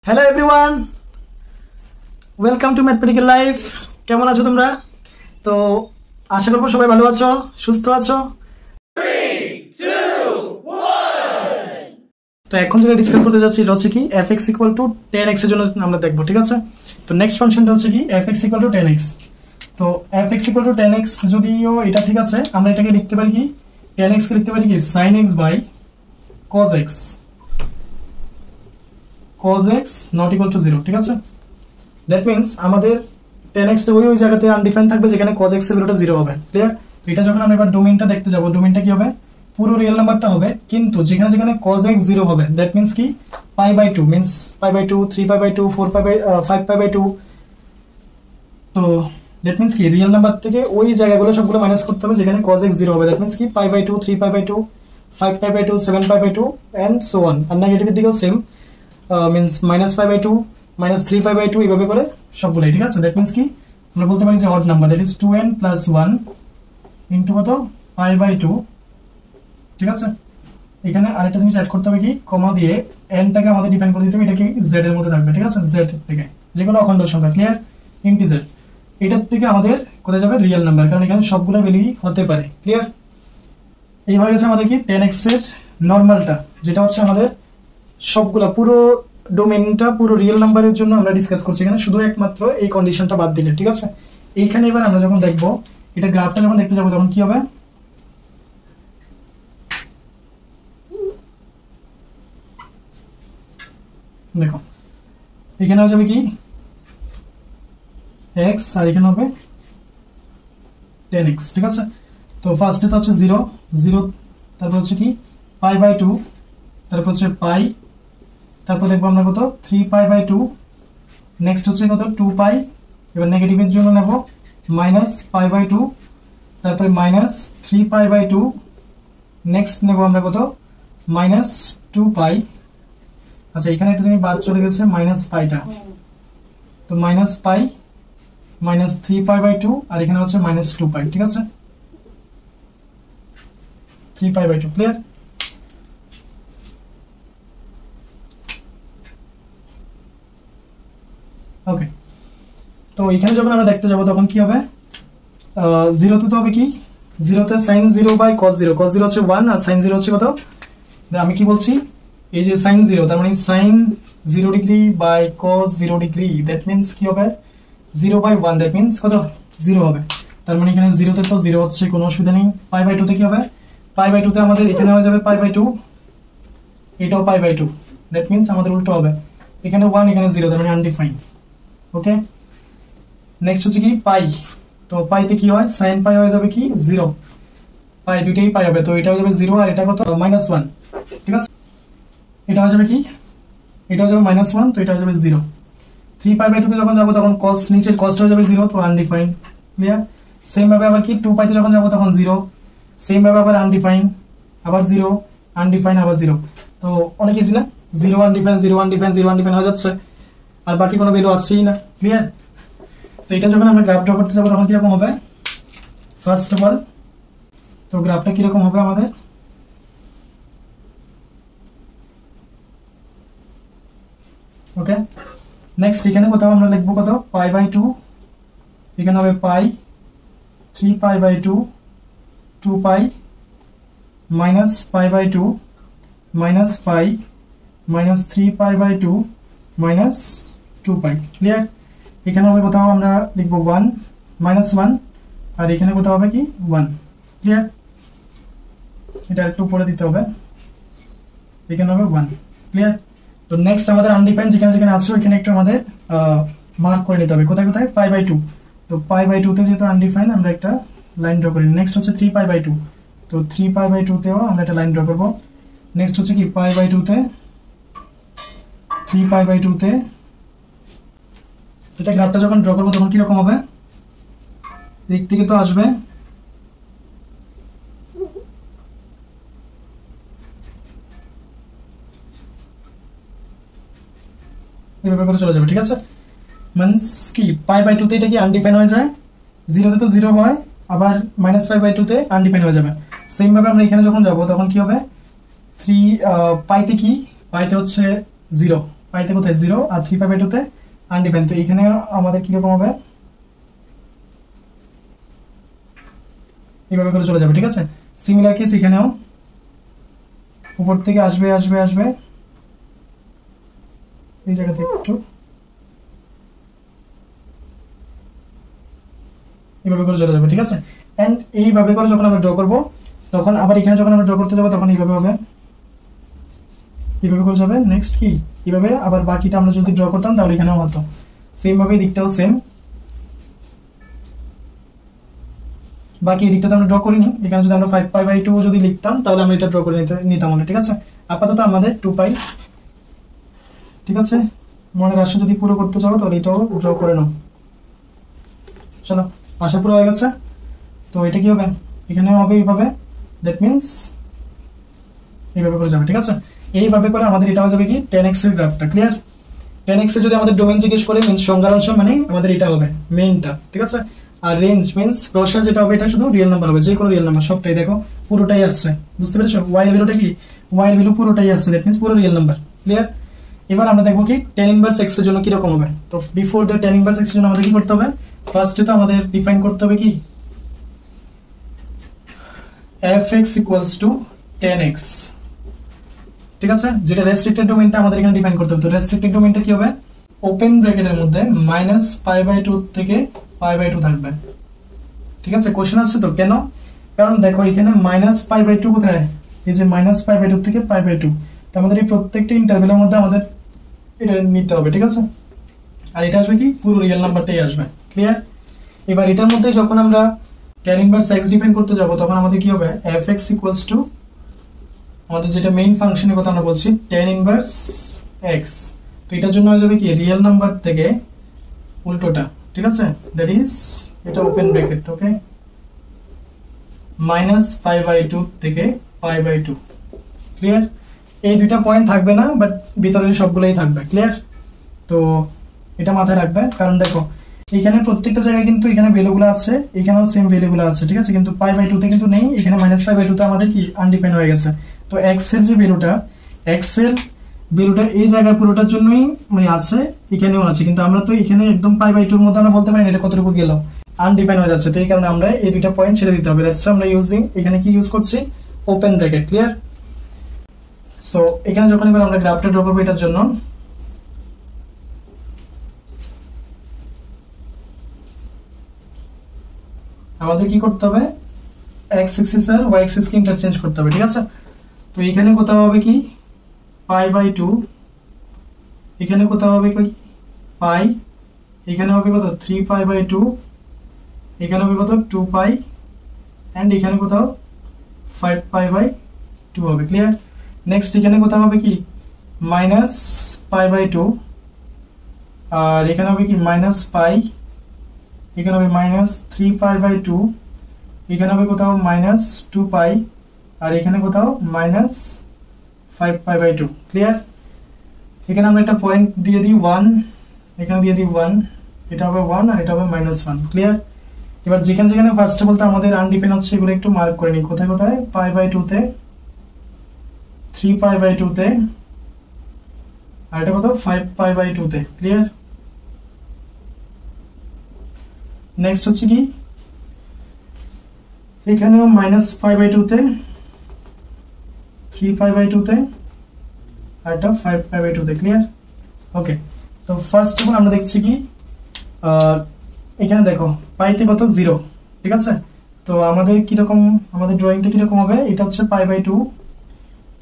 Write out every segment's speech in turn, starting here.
Hello everyone, welcome to mathematical life. কেমন আছো তোমরা? তো আশা করবো সবাই ভালো আছো, সুস্থ আছো। তো এখন যেটা ডিসকাস করতে যাচ্ছি এটা হচ্ছে কি fx ইকুয়াল টু 10x এর জন্য আমরা দেখবো, ঠিক আছে? তো নেক্সট ফাংশনটা হচ্ছে কি fx ইকুয়াল টু 10x। তো fx ইকুয়াল টু 10x যদিও এটা ঠিক আছে, আমরা এটাকে লিখতে পারি কি 10x কে লিখতে পারি কি sin x by cos x not equal to 0, ঠিক আছে? দ্যাট মিন্স আমাদের 10x ওই জায়গাতে আনডিফাইন থাকবে যেখানে cos x এর ভ্যালুটা 0 হবে। ক্লিয়ার? তো এটা যখন আমরা এবার ডোমেইনটা দেখতে যাব, ডোমেইনটা কি হবে? পুরো রিয়েল নাম্বারটা হবে, কিন্তু যেখানে যেখানে cos x 0 হবে দ্যাট মিন্স কি pi by 2 means pi by 2, 3 pi by 2, 4 pi by 5 pi by 2। তো দ্যাট মিন্স কি রিয়েল নাম্বার থেকে ওই জায়গাগুলো সবগুলো মাইনাস করতে হবে যেখানে cos x 0 হবে। দ্যাট মিন্স কি pi by 2, 3 pi by 2, 5 pi by 2, 7 pi by 2 and so on. আর নেগেটিভের দিকেও same, means minus pi by 2, minus 3 pi by 2, এইভাবে করে সবগুলোই, ঠিক আছে? দ্যাট মিন্স কি আমরা বলতে পারি যে odd number, that is 2n plus 1 into কত পাই বাই 2, ঠিক আছে? এখানে আরেকটা জিনিস অ্যাড করতে হবে কি কমা দিয়ে nটাকে আমাদের ডিফাইন করে দিতে হবে, এটা কি z এর মধ্যে থাকবে, ঠিক আছে? z থেকে যে কোনো অখণ্ড সংখ্যা, ক্লিয়ার? ইন্টিজার এটার থেকে আমাদের কোথায় যাবে রিয়েল নাম্বার, কারণ এখানে সবগুলো ভ্যালুই হতে পারে, ক্লিয়ার? এইভাবে হচ্ছে আমাদের কি 10x এর নরমালটা, যেটা হচ্ছে আমাদের সবগুলা পুরো ডোমেইনটা পুরো রিয়েল নাম্বারের জন্য আমরা ডিসকাস করছি, এখানে শুধু একমাত্র এই কন্ডিশনটা বাদ দিলে, ঠিক আছে? এইখানে এবার আমরা যখন দেখবো এটা গ্রাফটা যখন দেখতে যাবো তখন কি হবে, দেখো এখানে হয়ে যাবে কি x আর এখানে হবে 10x, ঠিক আছে? তো ফার্স্টে তো হচ্ছে 0 0, তারপর হচ্ছে কি পাই বাই 2, তারপর হচ্ছে পাই, তারপর দেখবো আমরা কত 3 পাই বাই 2, নেক্সট হচ্ছে কত 2 পাই, এবার নেগেটিভের জন্য নেব মাইনাস পাই বাই 2, তারপরে মাইনাস 3 পাই বাই 2, নেক্সট নেব আমরা কত মাইনাস 2 পাই। আচ্ছা এখানে একটা জিনিস বাদ চলে গেছে, মাইনাস পাইটা, তো minus pi minus 3 pi by 2, আর এখানে হচ্ছে মাইনাস 2 পাই, ঠিক আছে? 3 পাই বাই 2, ক্লিয়ার? ওকে, তো এখানে যখন আমরা দেখতে যাব তখন কি হবে, 0 তে তো হবে কি 0 তে sin 0 বাই cos 0, cos 0 হচ্ছে 1 আর sin 0 হচ্ছে কত, আমি কি বলছি এই যে sin 0 তার মানে sin 0 degree by cos 0 degree, that means কি হবে 0 বাই 1, দ্যাট মিন্স কত 0 হবে। তার মানে এখানে 0 তে তো 0 হচ্ছে, কোনো অসুবিধা নেই। পাই বাই 2 তে কি হবে, পাই বাই 2 তে আমাদের এখানে হয়ে যাবে পাই বাই 2, এটাও পাই বাই 2, দ্যাট মিন্স আমাদের উল্টো হবে, এখানে 1 এখানে 0, তার মানে আনডিফাইন্ড। ওকে, নেক্সট হচ্ছে কি পাই, তো পাইতে কি হয় sin পাই হয়ে যাবে কি 0, পাই দুইটাই পাই হবে, তো এটা হয়ে যাবে 0 আর এটা কত মাইনাস 1, ঠিক আছে? এটা হয়ে যাবে কি এটা হয়ে যাবে মাইনাস 1, তো এটা হয়ে যাবে 0। 3 পাই বাই 2 তে যখন যাব তখন cos নিচের cosটা হয়ে যাবে 0, তো আনডিফাইন্ড, ক্লিয়ার? সেম ভাবে আবার কি 2 পাইতে যখন যাব তখন 0, সেম ভাবে আবার আনডিফাইন্ড, আবার 0, আনডিফাইন্ড, আবার 0। তো অনেক ইজি না, 0 আনডিফাইন্ড 0 আনডিফাইন্ড 0 আনডিফাইন্ড হয়ে যাচ্ছে, আর বাকি কোনো ভ্যালু আসছেই না, ক্লিয়ার? তো এটা যখন আমরা গ্রাফ ড্র করতে যাবো তখন কিরকম হবে, ফার্স্ট অফ অল তো গ্রাফটা কিরকম হবে আমাদের, ওকে? নেক্সট এখানে কোথাও আমরা লিখবো কত পাই বাই 2, এখানে হবে pi 3 pi by 2, 2 pi minus pi by 2, minus pi minus 3 pi by 2, minus 2 pi, clear? এখানে হবে কোথাও আমরা লিখবো 1 মাইনাস 1, আর এখানে কোথাও হবে কি 1, ক্লিয়ার? এটা একটু উপরে দিতে হবে, এখানে হবে 1, ক্লিয়ার? তো নেক্সট আমাদের আনডিফাইন্ড যেখানে যেখানে আছে ওইখানে একটু আমাদের মার্ক করে নিতে হবে, কোথায় কোথায় পাই বাই 2, তো পাই বাই 2 তে যেহেতু আনডিফাইন্ড আমরা একটা লাইন ড্র করি। নেক্সট হচ্ছে 3 পাই বাই 2, তো 3 পাই বাই 2 তেও আমরা একটা লাইন ড্র করব। নেক্সট হচ্ছে কি পাই বাই 2 তে 3 পাই বাই 2 তে, এটা গ্রাফটা যখন ড্র করবো তখন কিরকম হবে, দিক থেকে তো আসবে এভাবে করে চলে যাবে, ঠিক আছে? মিন্স কি পাই বাই 2 তে এটা কি আনডিফাইন হয়ে যায়, 0 তে তো 0 হয়, আবার মাইনাস পাই বাই 2 তে আনডিফাইন হয়ে যাবে। সেম ভাবে আমরা এখানে যখন যাব তখন কি হবে 3 পাইতে কি পাইতে হচ্ছে 0, পাইতে কোথায় 0 আর 3π/2 তে আনডিফাইন্ড। তো এখানে আমাদের কি রকম হবে, এইভাবে করে চলে যাবে, ঠিক আছে। সিমিলার কেস এখানেও উপর থেকে আসবে আসবে আসবে, এই জায়গাতে একটু এইভাবে করে চলে যাবে, ঠিক আছে। এন্ড এইভাবে করে যখন আমরা ড্র করব তখন আবার এখানে যখন আমরা ড্র করতে যাব তখন এইভাবে হবে, এইভাবে করে যাবে। নেক্সট কি এইভাবে আবার বাকিটা আমরা যদি ড্র করতাম তাহলে এখানেও হতো সেম ভাবে, দিকটাও সেম। বাকি এই দিকটা তো আমরা ড্র করিনি, এখানে যদি আমরা 5π/2 যদি লিখতাম তাহলে আমরা এটা ড্র করে নিতাম, ঠিক আছে। আপাতত আমাদের 2π, ঠিক আছে। মনে রাশি যদি পুরো করতে চাও তাহলে এটাও ড্র করে নাও। চলো, আশা পুরো হয়ে গেছে। তো এটা কি হবে, এখানেও হবে এইভাবে, দ্যাট মিন্স এইভাবে করে যাবে, ঠিক আছে। এইভাবে করে আমাদের এটা হয়ে যাবে কি 10x এর গ্রাফটা, ক্লিয়ার। 10x এর যদি আমাদের ডোমেইন জিজ্ঞেস করে মিন্স সংজ্ঞার অংশ, মানে আমাদের এটা হবে মেইনটা, ঠিক আছে। আর রেঞ্জ মিন্স প্রসার যেটা হবে এটা শুধু রিয়েল নাম্বার হবে, যে কোনো রিয়েল নাম্বার, সবটাই দেখো পুরোটাই আসছে, বুঝতে পেরেছো। ওয়াই এর ভ্যালুটা কি, ওয়াই এর ভ্যালু পুরোটাই আসছে, দ্যাট মিন্স পুরো রিয়েল নাম্বার, ক্লিয়ার। এবার আমরা দেখবো কি tan ইনভার্স x এর জন্য কি রকম হবে। তো before the tan inverse x এর জন্য আমাদের কি করতে হবে, ফার্স্টে তো আমাদের ডিফাইন করতে হবে কি fx = tan x, ঠিক আছে। যেটা রেস্ট্রিক্টেড ডোমেইনটা আমাদের এখানে ডিফাইন করতে হবে। তো রেস্ট্রিক্টেড ডোমেইনটা কি হবে, ওপেন ব্র্যাকেটের মধ্যে -π/2 থেকে π/2 থাকবে, ঠিক আছে। কোশ্চেন আসছে তো কেন, কারণ দেখো এখানে -π/2 কোথায়, এই যে -π/2 থেকে π/2, তো আমাদের এই প্রত্যেকটা ইন্টারভ্যালের মধ্যে আমাদের এটা নিতে হবে, ঠিক আছে। আর এটা আসবে কি পুরো রিয়েল নাম্বারটাই আসবে, ক্লিয়ার। এবার এটার মধ্যে যখন আমরা tan ইনভার্স x ডিফাইন করতে যাব তখন আমাদের কি হবে, fx = আমাদের যেটা মেইন ফাংশনের কথা আমরা বলছি tan ইনভার্স x। তো এটার জন্য হয়ে যাবে কি রিয়েল নাম্বার থেকে উল্টোটা, ঠিক আছে, দ্যাট ইজ এটা ওপেন ব্র্যাকেট, ওকে, -π/2 থেকে π/2, ক্লিয়ার। এই দুইটা পয়েন্ট থাকবে না, বাট ভিতরের সবগুলোই থাকবে, ক্লিয়ার। তো এটা মাথায় রাখবে, কারণ দেখো এখানে প্রত্যেকটা জায়গায় কিন্তু এখানে ভ্যালুগুলো আছে, এখানেও সেম ভ্যালুগুলো আছে, ঠিক আছে, কিন্তু π/2 তে কিন্তু নেই, এখানে -π/2 তে আমাদের কি আনডিফাইন্ড হয়ে গেছে। তো x এর যে ভ্যালুটা, x এর ভ্যালুটা এই জায়গার পুরোটার জন্যই মানে আছে, এখানেও আছে, কিন্তু আমরা তো এখানে একদম π/2 এর মধ্যে আমরা বলতে পারি না এটা কতটুকু গেল, আনডিফাইন্ড হয়ে যাচ্ছে। তো এই কারণে আমরা এই দুইটা পয়েন্ট ছেড়ে দিতে হবে, দ্যাটস আমরা ইউজিং এখানে কি ইউজ করছি, ওপেন ব্র্যাকেট, ক্লিয়ার। সো এখানে যখন এবার আমরা গ্রাফটা ড্র করব এটার জন্য, আমাদের কি করতে হবে, x এক্সিস আর y এক্সিস কে ইন্টারচেঞ্জ করতে হবে, ঠিক আছে। তো এখানে কোথাও হবে কি π/2, এখানে কোথাও হবে কি π, এখানে হবে কত 3π/2, এখানে হবে কত 2π, এন্ড এখানে কোথাও 5π/2 হবে, ক্লিয়ার। নেক্সট এখানে কোথাও হবে কি -π/2, আর এখানে হবে কি -π, এখানে হবে -3π/2, এখানে হবে কোথাও -2π, আর এখানে কোথাও -5π/2, ক্লিয়ার। এখানে আমরা একটা পয়েন্ট দিয়ে দিই 1, এখানে দিয়ে দিই 1, এটা হবে 1 আর এটা হবে -1, ক্লিয়ার। এবার যেখানে যেখানে ফার্স্ট বলতে আমাদের আনডিফাইন্ড হচ্ছে এগুলো একটু মার্ক করে নিই, কোথায় কোথায়, π/2 তে, 3π/2 তে, আর এটা কত 5π/2 তে, ক্লিয়ার। নেক্সট হচ্ছে কি এখানেও -π/2 তে, 3π/2 তে, আর এটা 5π/2 তে, ক্লিয়ার। ওকে, তো ফার্স্ট এখন আমরা দেখছি কি এখানে দেখো পাইতে কত 0, ঠিক আছে। তো আমাদের কি রকম, আমাদের ড্রয়িংটা কি রকম হবে, এটা হচ্ছে π/2,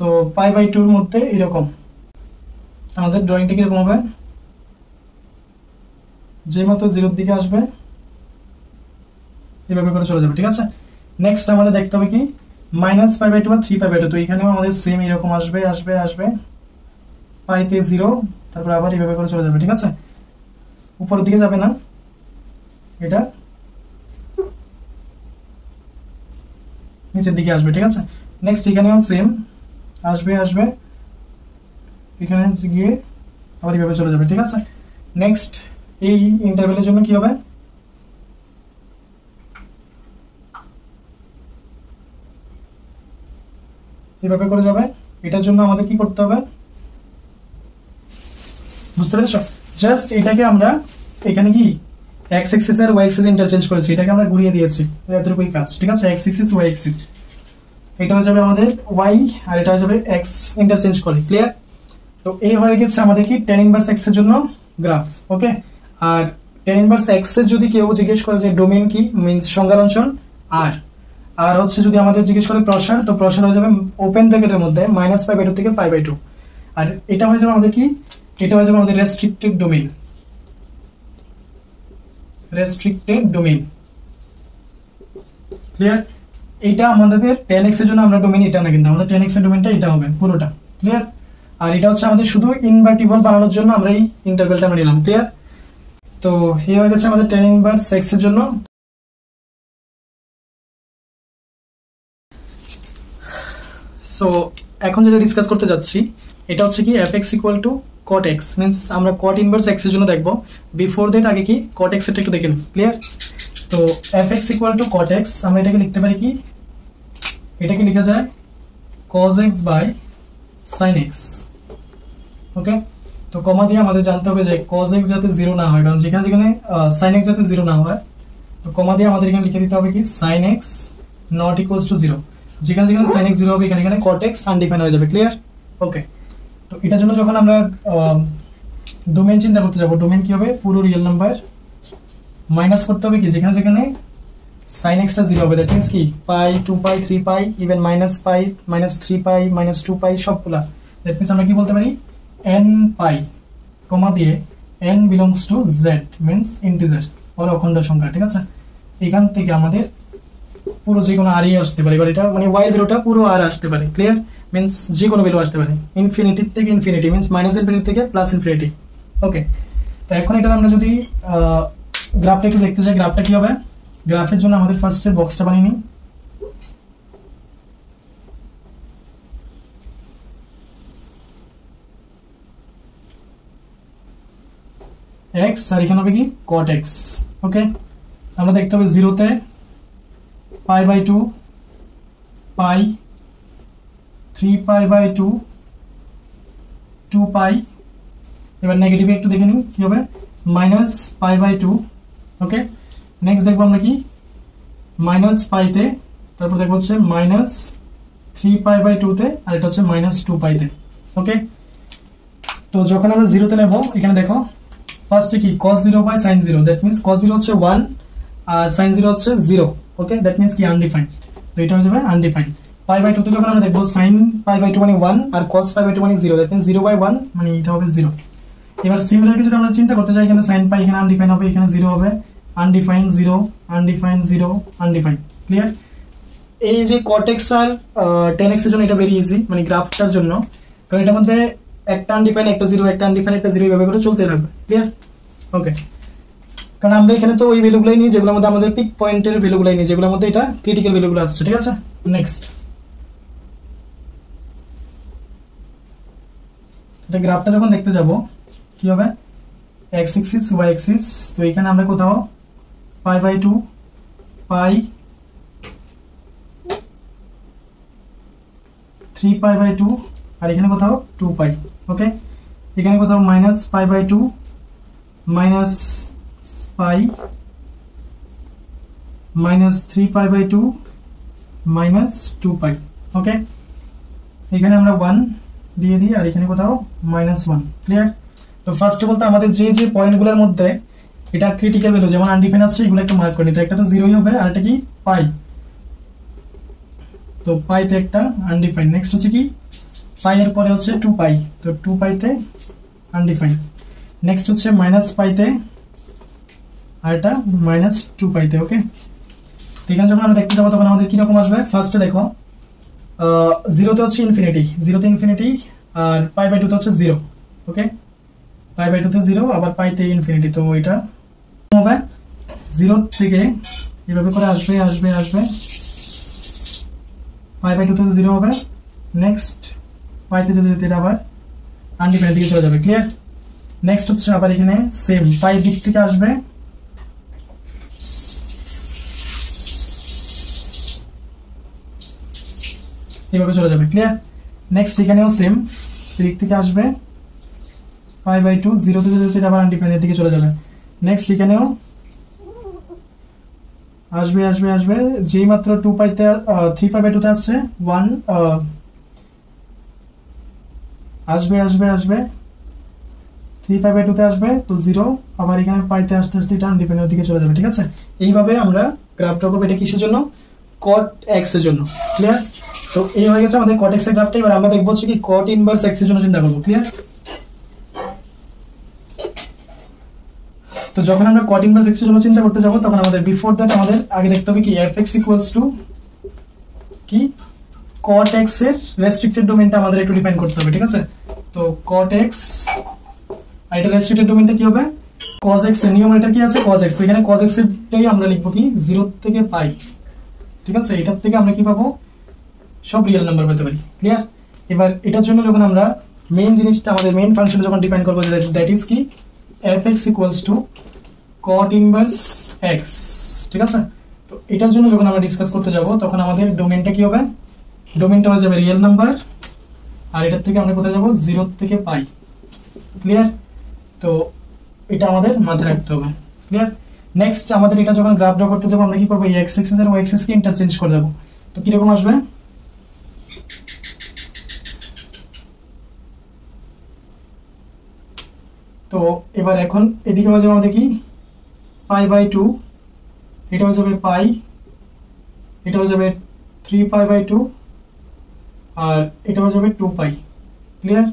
তো π/2 এর মধ্যে এরকম আমাদের ড্রয়িংটা কি রকম হবে, যে মাত্র 0 এর দিকে আসবে এভাবে করে চলে যাবে, ঠিক আছে। নেক্সট আমাদের দেখতে হবে কি -π/2 আর 3π/2, তো এখানেও আমাদের সেম এরকম আসবে আসবে আসবে, পাইতে 0, তারপর আবার এইভাবে করে চলে যাবে, ঠিক আছে। উপরের দিকে যাবে না, এটা নিচের দিকে আসবে, ঠিক আছে। নেক্সট এখানেও সেম আসবে আসবে, এখানে গিয়ে আবার এইভাবে চলে যাবে, ঠিক আছে। নেক্সট এই ইন্টারভ্যালের জন্য কি হবে, এভাবে করে যাবে। এটার জন্য আমাদের কি করতে হবে, বুঝতে পেরেছো? জাস্ট এটাকে আমরা এখানে কি এক্স এক্সিস আর ওয়াই এক্সিস ইন্টারচেঞ্জ করেছি, এটাকে আমরা ঘুরিয়ে দিয়েছি, এতটুকুই কাজ। ঠিক আছে, এক্স এক্সিস ওয়াই এক্সিস, এটা হয়ে যাবে আমাদের ওয়াই আর এটা হয়ে যাবে এক্স, ইন্টারচেঞ্জ করে। ক্লিয়ার? তো এই হয়ে গেছে আমাদের কি tan ইনভার্স এক্স এর জন্য গ্রাফ। ওকে, আর tan ইনভার্স এক্স এর যদি কেউ জিজ্ঞেস করে যে ডোমেইন কি, মিন্স সংজ্ঞার অঞ্চল, আর হচ্ছে যদি আমাদের জিজ্ঞেস করে প্রসার, তো প্রসার হয়ে যাবে ওপেন ব্র্যাকেটের মধ্যে -π/2 থেকে π/2। আর এটা হয়ে যাবে আমাদের কি, এটা হয়ে যাবে আমাদের restricted domain, restricted domain. Clear? এটা আমাদের tan x এর জন্য আমরা ডোমেইন এটা না, কিন্তু আমাদের tan x এর ডোমেইনটা এটা হবে পুরোটা। ক্লিয়ার? আর এটা হচ্ছে আমাদের শুধু ইনভার্টিবল বানানোর জন্য আমরা এই ইন্টারভ্যালটা আমরা নিলাম। ক্লিয়ার? তো এই হয়ে গেছে আমাদের tan ইনভার্স x এর জন্য। সো এখন যেটা ডিসকাস করতে যাচ্ছি এটা হচ্ছে কি fx equal to cot x, means আমরা cot ইনভার্স x এর জন্য দেখবো। বিফোর দ্যাট আগে কি cot x এরটা একটু দেখে নিই। ক্লিয়ার? তো fx equal to cot x, আমরা এটাকে লিখতে পারি কি, এটাকে লিখা যায় cos x by sin x। Okay, তো কমা দিয়ে আমাদের জানতে হবে যে cos x যাতে 0 না হয়, কারণ যেখানে যেখানে sin x যাতে 0 না হয়, তো কমা দিয়ে আমাদের এখানে লিখে দিতে হবে কি sin x not equals to 0। যেখানে যেখানে sin x 0 হবে এখানে এখানে cot x আনডিফাইন হয়ে যাবে। ক্লিয়ার? ওকে, তো এটার জন্য যখন আমরা ডোমেইন চিন্তা করতে যাব, ডোমেইন কি হবে, পুরো রিয়েল নাম্বার মাইনাস করতে হবে কি যেখানে যেখানে sin x টা 0 হবে, দ্যাট মিন্স কি পাই, 2 পাই, 3 পাই, ইভেন মাইনাস পাই, -3 পাই, -2 পাই, সবগুলা। দ্যাট মিন্স আমরা কি বলতে পারি n পাই, কমা দিয়ে n belongs to z, means integer or অখণ্ড সংখ্যা। ঠিক আছে, এখান থেকে আমাদের পুরো যে কোনো আরই আসতে পারে, এবার এটা মানে y এর ভ্যালুটা পুরো আর আসতে পারে। ক্লিয়ার? মিন্স যে কোনো ভ্যালু আসতে পারে, ইনফিনিটি থেকে ইনফিনিটি, মিন্স মাইনাস ইনফিনিটি থেকে প্লাস ইনফিনিটি। ওকে, তো এখন এটা আমরা যদি গ্রাফটা একটু দেখতে চাই, গ্রাফটা কি হবে, গ্রাফের জন্য আমাদের ফার্স্টে বক্সটা বানিয়ে নিই। x আর এখানে হবে কি cot x। ওকে, আমরা দেখতে হবে 0 তে π/2, পাই, 3 π/2, 2 পাই। এবার নেগেটিভ একটু দেখে নিই কি হবে, -π/2। ওকে, নেক্সট দেখবো আমরা কি -π তে, তারপর দেখবো হচ্ছে -3 π/2 তে, আর এটা হচ্ছে -2 পাই তে। ওকে, তো যখন আমরা 0 তে নেব, এখানে দেখো ফার্স্টে কি cos 0 by sin 0, that means cos 0 হচ্ছে 1 আর sin 0 হচ্ছে 0। ওকে, দ্যাট মিন্স কি আনডিফাইন্ড, তো এটা হয়ে যাবে আনডিফাইন্ড। π/2 তে যখন আমরা দেখবো sin π/2 মানে 1 আর cos π/2 মানে 0, দ্যাট মিন্স 0 বাই 1 মানে এটা হবে 0। এবার সিমিলারলি যদি আমরা চিন্তা করতে যাই, এখানে sin π এখানে আনডিফাইন্ড হবে, এখানে 0 হবে, আনডিফাইন্ড 0, আনডিফাইন্ড 0, আনডিফাইন্ড। ক্লিয়ার? এই যে cot x আর tan x এর জন্য এটা ভেরি ইজি, মানে গ্রাফটার জন্য, কারণ এটার মধ্যে একটা আনডিফাইন্ড একটা 0, একটা আনডিফাইন্ড একটা 0 এইভাবে করে চলতে থাকবে। ক্লিয়ার? ওকে, কারণ আমরা এখানে তো ওই ভ্যালুগুলাই নিই যেগুলোর মধ্যে আমাদের পিক পয়েন্টের ভ্যালুগুলাই নিই, যেগুলোর মধ্যে এটা ক্রিটিক্যাল ভ্যালুগুলো আসছে। ঠিক আছে, নেক্সট এটা গ্রাফটা যখন দেখতে যাব কি হবে, x এক্সিস y এক্সিস, তো এখানে আমরা কোথাও π/2 পাই, 3 π/2, আর এখানে কোথাও 2 পাই। ওকে, এখানে কোথাও -π/2, পাই, -3 π/2, -2 পাই। ওকে, এখানে আমরা 1 দিয়ে দিই, আর এখানে কোথাও -1। ক্লিয়ার? তো ফার্স্ট অফ অল তো আমাদের যে যে পয়েন্টগুলোর মধ্যে এটা ক্রিটিক্যাল ভ্যালু যেমন আনডিফাইন আছে এগুলো একটু মার্ক করে নিতে, একটা তো 0ই হবে, আর এটা কি পাই, তো পাইতে একটা আনডিফাইন। নেক্সট হচ্ছে কি পাই এর পরে হচ্ছে 2 পাই, তো 2 পাইতে আনডিফাইন। নেক্সট হচ্ছে -পাইতে, আর এটা -2 পাইতে। ওকে, এখানে যখন আমরা দেখতে যাবো তখন আমাদের কিরকম আসবে, ফার্স্টে দেখো 0 তে হচ্ছে ইনফিনিটি, 0 তে ইনফিনিটি, আর π/2 তে হচ্ছে 0। ওকে, π/2 তে 0, আবার পাইতে ইনফিনিটি, তো এটা হবে 0 থেকে এভাবে করে আসবে আসবে আসবে, π/2 তে 0 হবে, নেক্সট পাইতে যেতে যেতে এটা আবার আনডিফাইন্ড দিকে চলে যাবে। ক্লিয়ার? নেক্সট হচ্ছে আবার এখানে সেম পাই দিক থেকে আসবে, এভাবে চলে যাবে। ক্লিয়ার? নেক্সট এখানেও সেম দিক থেকে আসবে, π/2 0 থেকে যেতে আবার আনডিফাইন্ড এর দিকে চলে যাবে। নেক্সট এখানেও আসবে আসবে আসবে, যেই মাত্র 2π তে 3π/2 তে আসছে 1 আসবে আসবে আসবে 3π/2 তে আসবে, তো 0 আবার এখানে পাইতে আসতে আসতে এটা আনডিফাইন্ড এর দিকে চলে যাবে। ঠিক আছে, এইভাবে আমরা গ্রাফ ড্র করব। এটা কিসের জন্য? cot x এর জন্য। ক্লিয়ার? তো এই হয়ে গেছে আমাদের cot x এর গ্রাফটা। এবার আমরা দেখব হচ্ছে কি cot ইনভার্স x এর জন্য চিন্তা করব। ক্লিয়ার? তো যখন আমরা cot ইনভার্স x এর জন্য চিন্তা করতে যাব তখন আমাদের বিফোর দ্যাট আমাদের আগে দেখতে হবে কি fx ইকুয়ালস টু কি cot x এর রেস্ট্রিক্টেড ডোমেইনটা আমাদের একটু ডিফাইন করতে হবে। ঠিক আছে, তো cot x আর এটা রেস্ট্রিক্টেড ডোমেইনটা কি হবে? cos x এর নিয়ম এটা কি আছে? cos x। তো এখানে cos x এরটাই আমরা লিখব কি 0 থেকে π। ঠিক আছে, এটার থেকে আমরা কি পাবো? সব রিয়েল নাম্বার পেতে পারি। ক্লিয়ার? এবার এটার জন্য যখন আমরা মেইন জিনিসটা আমাদের মেইন ফাংশনে যখন ডিফাইন করব, দ্যাট ইজ কি fx equals to cot inverse x। ঠিক আছে, তো এটার জন্য যখন আমরা ডিসকাস করতে যাব তখন আমাদের ডোমেইনটা কি হবে? ডোমেইনটা হয়ে যাবে রিয়েল নাম্বার, আর এটার থেকে আমরা কোথায় যাব? 0 থেকে π। ক্লিয়ার? তো এটা আমাদের মাথায় রাখতে হবে। ক্লিয়ার? নেক্সট আমাদের এটা যখন গ্রাফ ড্র করতে যাব আমরা কি করব? এই x অ্যাক্সিস আর y অ্যাক্সিস কে ইন্টারচেঞ্জ করে দেব। তো কি রকম আসবে? তো এবার এখন এদিকে হয়ে যাবে আমাদের কি π/2, এটা হয়ে যাবে π, এটা হয়ে যাবে 3π/2, আর এটা হয়ে যাবে 2π। ক্লিয়ার?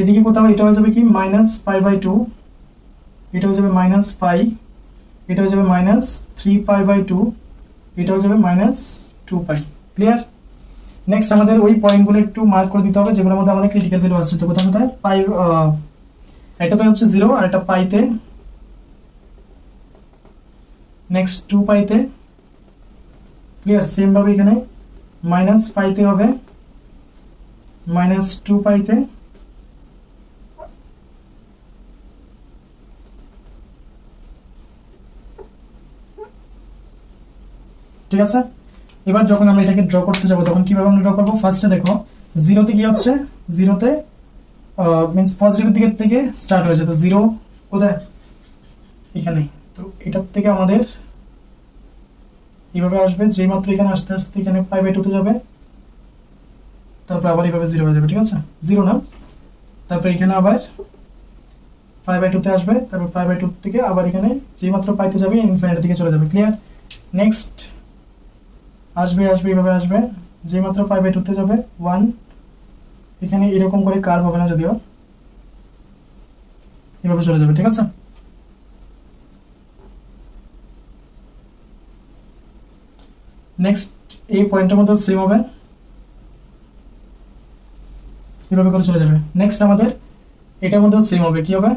এদিকে কোথাও এটা হয়ে যাবে কি -π/2, এটা হয়ে যাবে -π, এটা হয়ে যাবে -3π/2, এটা হয়ে যাবে -2π। ক্লিয়ার? নেক্সট আমাদের ওই পয়েন্টগুলো একটু মার্ক করে দিতে হবে যেগুলোর মধ্যে আমাদের ক্রিটিক্যাল ভ্যালু আসছে। তো কোথায় কোথায়? π, এটা তো হচ্ছে 0 আর এটা π তে, নেক্সট 2π তে। ক্লিয়ার? সেম ভাবে এখানে -π তে হবে, -2π তে, ঠিক আছে। এবার যখন আমরা এটাকে ড্র করতে যাব তখন কিভাবে আমরা ড্র করব? ফার্স্টে দেখো 0 তে কি হচ্ছে? 0 তে মিন্স পজিটিভ দিকের থেকে স্টার্ট হয়েছে। তো 0 কোথায়? এখানে। তো এটার থেকে আমাদের এইভাবে আসবে, যেই মাত্র এখানে আসতে আসতে এখানে π/2 তে যাবে, তারপর আবার এইভাবে 0 হয়ে যাবে। ঠিক আছে, 0 না, তারপর এখানে আবার π/2 তে আসবে, তারপর π/2 থেকে আবার এখানে যেই মাত্র π তে যাবে ইনফিনিটির দিকে চলে যাবে। ক্লিয়ার? নেক্সট আসবে আসবে এইভাবে আসবে, যেই মাত্র π/2 তে যাবে 1, এখানে এরকম করে কার্ভ হবে না, যদিও এভাবে চলে যাবে। ঠিক আছে, নেক্সট এই পয়েন্টের মধ্যে সেম হবে, এভাবে করে চলে যাবে। নেক্সট আমাদের এটার মধ্যে সেম হবে, কি হবে?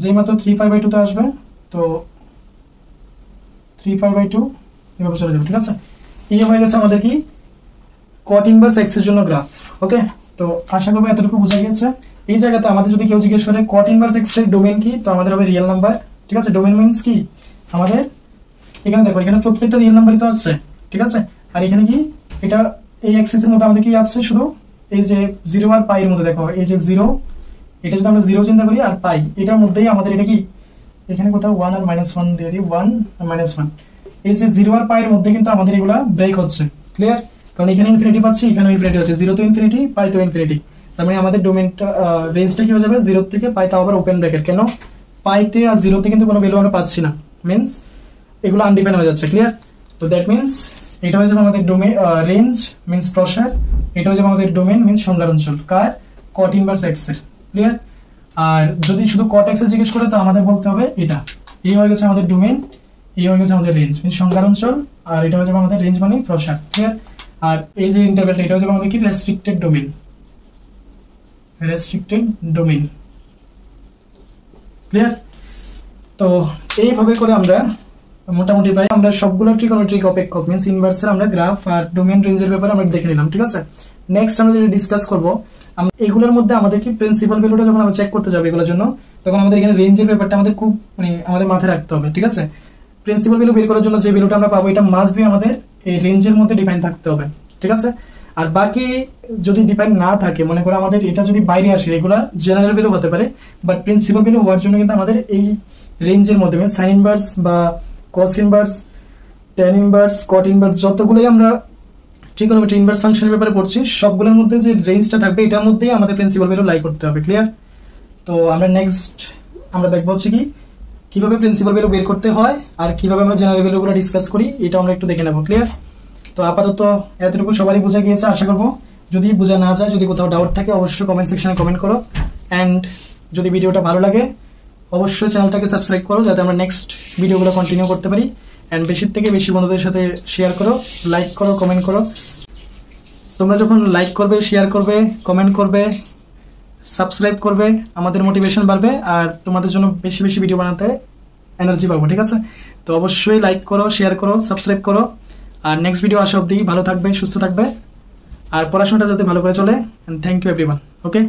যেই মাত্র 3π/2 তে আসবে, তো 3π/2 এভাবে চলে যাবে। ঠিক আছে, এই হয়ে গেছে আমাদের কি cot ইনভার্স x এর জন্য গ্রাফ। ওকে, তো আশা করি এতটুকু বোঝা গেছে। এই জায়গাতে আমাদের যদি কেউ জিজ্ঞেস করে cot ইনভার্স x এর ডোমেইন কি, তো আমাদের হবে রিয়েল নাম্বার। ঠিক আছে, ডোমেইন মিন্স কি আমাদের এখানে দেখো এখানে প্রত্যেকটা রিয়েল নাম্বারই তো আসছে। ঠিক আছে, আর এখানে কি এটা এই অ্যাক্সিস এর মধ্যে আমাদের কি আসছে? শুধু এই যে 0 আর π এর মধ্যে দেখো, এই যে 0, এটা যদি আমরা 0 চিন্তা করি, আর π এটার মধ্যেই আমাদের এটা কি এখানে কোথাও 1 আর -1 দিয়ে দিই, 1 আর -1, এই যে 0 আর π এর মধ্যে কিন্তু আমাদের এগুলা ব্রেক হচ্ছে। ক্লিয়ার? কারণ এখানে ইনফিনিটি পাচ্ছি, এখানে ইনফিনিটি হচ্ছে, 0 তো ইনফিনিটি, π তো ইনফিনিটি। তার মানে আমাদের ডোমেইনটা রেঞ্জটা কি হয়ে যাবে? 0 থেকে π, তাও আবার ওপেন ব্র্যাকেট। কেন? π তে আর 0 তে কিন্তু কোনো ভ্যালু আমরা পাচ্ছি না, মিন্স এগুলো আনডিফাইন হয়ে যাচ্ছে। ক্লিয়ার? তো দ্যাট মিন্স এটা হয়ে যাবে আমাদের ডোমেইন রেঞ্জ মিন্স প্রসার, এটা হয়ে যাবে আমাদের ডোমেইন মিন্স সংজ্ঞার অঞ্চল কার? cot ইনভার্স x এর। ক্লিয়ার? আর যদি শুধু cot x এর জিজ্ঞেস করে তো আমাদের বলতে হবে এটা, এই হয়ে গেছে আমাদের ডোমেইন, এই হয়ে গেছে আমাদের রেঞ্জ মিন্স সংজ্ঞার অঞ্চল, আর এটা হয়ে যাবে আমাদের রেঞ্জ মানে প্রসার। ক্লিয়ার? আর এই যে ইন্টারভ্যালটা এটা হয়ে যাবে আমাদের কি restricted domain, restricted domain. Clear? তো এইভাবে করে আমরা মোটামুটি প্রায় আমরা সবগুলো ট্রিগোনোমেট্রিক অপেক্ষক মিন্স ইনভার্সের আমরা গ্রাফ আর ডোমেইন রেঞ্জের ব্যাপারে আমরা দেখে নিলাম। ঠিক আছে, নেক্সট আমরা যেটা ডিসকাস করব, আমরা এগুলোর মধ্যে আমাদের কি প্রিন্সিপাল ভ্যালুটা যখন আমরা চেক করতে যাব এগুলোর জন্য, তখন আমাদের এখানে রেঞ্জের ব্যাপারটা আমাদের খুব আমাদের মাথায় রাখতে হবে। ঠিক আছে, প্রিন্সিপাল ভ্যালু বের করার জন্য যে ভ্যালুটা আমরা পাবো এটা মাস্ট বি আমাদের এই রেঞ্জের মধ্যে ডিফাইন থাকতে হবে। ঠিক আছে, আর বাকি যদি ডিফাইন না থাকে, মনে করো আমাদের এটা যদি বাইরে আসে, এগুলা জেনারেল ভ্যালু হতে পারে, বাট প্রিন্সিপাল ভ্যালু হওয়ার জন্য কিন্তু আমাদের এই রেঞ্জের মধ্যে সাইন ইনভার্স বা cos inverse, tan inverse, cot inverse, যতগুলোই আমরা ট্রিগোনোমেট্রি ইনভার্স ফাংশনের ব্যাপারে পড়ছি, সবগুলোর মধ্যে যে রেঞ্জটা থাকবে এটার মধ্যেই আমাদের প্রিন্সিপাল ভ্যালু লাই করতে হবে। ক্লিয়ার? তো আমরা নেক্সট আমরা দেখবো হচ্ছে কিভাবে প্রিন্সিপাল ভ্যালু বের করতে হয় আর কিভাবে আমরা জেনারেল ভ্যালুগুলো ডিসকাস করি, এটা আমরা একটু দেখে নেবো। ক্লিয়ার? তো আপাতত এতটুকু সবারই বোঝা গিয়েছে আশা করবো। যদি বোঝা না যায়, যদি কোথাও ডাউট থাকে, অবশ্যই কমেন্ট সেকশনে কমেন্ট করো। অ্যান্ড যদি ভিডিওটা ভালো লাগে অবশ্যই চ্যানেলটাকে সাবস্ক্রাইব করো, যাতে আমরা নেক্সট ভিডিওগুলো কন্টিনিউ করতে পারি। অ্যান্ড বেশির থেকে বেশি বন্ধুদের সাথে শেয়ার করো, লাইক করো, কমেন্ট করো। তোমরা যখন লাইক করবে, শেয়ার করবে, কমেন্ট করবে, সাবস্ক্রাইব করবে, আমাদের মোটিভেশন বাড়বে আর তোমাদের জন্য বেশি বেশি ভিডিও বানাতে এনার্জি পাবো। ঠিক আছে? তো অবশ্যই লাইক করো, শেয়ার করো, সাবস্ক্রাইব করো। আর নেক্সট ভিডিও আসা অবধি ভালো থাকবে, সুস্থ থাকবে আর পড়াশোনাটা যাতে ভালো করে চলে। Thank you everyone. ওকে।